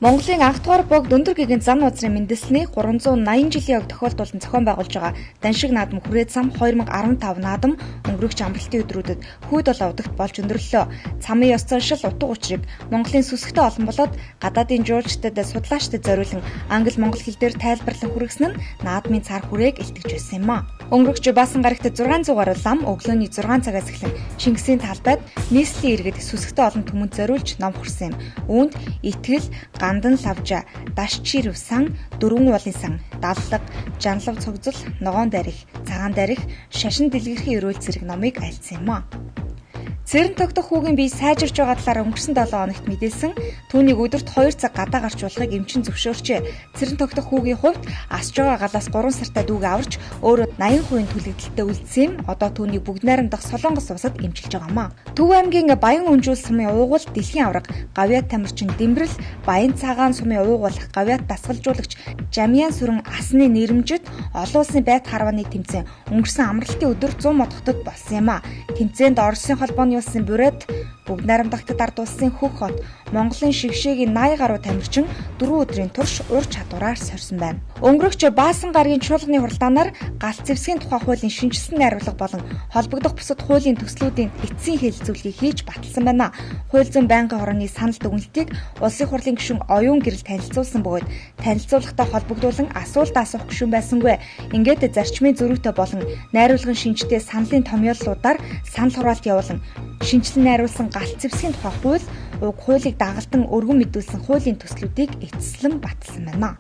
Монголын анх дугаар богд өндөр гэгээн зам нууцрын мэндэлсний 380 жилийн өмнө тохиолдуулсан зохион байгуулж байгаа Даншиг наадам хүрээд зам 2015 наадам өнгөрөгч амралтын өдрүүдэд хүйд бол удагт болж өндөрлөлөө. Цамын ёс заншил утга учирыг Монголын сүсгтэй олон болоод гадаадын жуулчдад судлаачдад зориулан англи-монгол хэл дээр тайлбарлан хүргэсэн нь наадмын цар хүрээг илтгэж байсан юм а. Өнгөрөгч баасан гарагт 600 гаруй лам өглөөний 6 цагаас эхлэн Чингисийн талбайд нийслэлийн иргэд сүсгтэй олон түмэнд зориулж ном хүрсэн юм. Үүнд итгэл, гандан лавжа, дашчирв сан, дөрвөн уулын сан, даллаг, жанлав цогцол, ногоон дарих, цагаан дарих, шашин дэлгэрхийн өрөөл зэрэг номыг альцсан юм а. Цэрэн тогтох хүүгийн бие сайжирч байгаа талаар өнгөрсөн 7 хоногт мэдээлсэн түүнийг өдөрт 2 цаг гадаа гарч болохыг эмчин зөвшөөрчээ. Цэрэн тогтох хүүгийн хувьд асж байгаа галаас 3 сартай дүүгээ аварч өөрөө 80% түлэгдэлтэй үлдсэн юм. Одоо түүнийг бүгд найрамдах Солонгос улсад эмчилж байгаа маа. Төв аймгийн Баян Өнжүүл сумын уугуул дэлхийн авраг, Гавьяат тамирчин Дэмбэрэл, Баян Цагаан сумын уугуул Гавьяат дасгалжуулагч Жамьяан сүрэн Асны нэрэмжит олон улсын байт харваныг тэмцээн өнгөрсөн амралтын өдөр 100 модхотод болсон юм а. Тэмцээнд Оросын холбооны улсын Бурят, бүгд найрамдагтад ард улсын Хөх хот, Монголын Шигшээгийн 80 гаруй тамирчин 4 өдрийн турш ур чадвараар сорьсон байна. Өнгөрөгч Баасан гарагийн чуулганы хуралдаанаар галт зэвсгийн тухай хуулийн шинжилсэн найруулга болон холбогдох бусад хуулийн төслүүдийн эцсийн хэлэлцүүлгийг хийж баталсан байна. Хууль зүйн байнгын хорооны санал дүгнэлтийг улсын хурлын гишүүн оюун гэрэл танилцуулсан бөгөөд танилцуулгатай холбогдуулан асуулт асуух гишүүн байсангүй. Ингээд зарчмын зөрүүтэй болон найруулгын шинжтэй саналын томьёоллуудаар санал хураалт явуулан шинжилэн найруулсан галт зэвсгийн тухай хууль, уг хуулийг дагалдан өргөн мэдүүлсэн хуулийн төслүүдийг эцэслэн баталсан байна.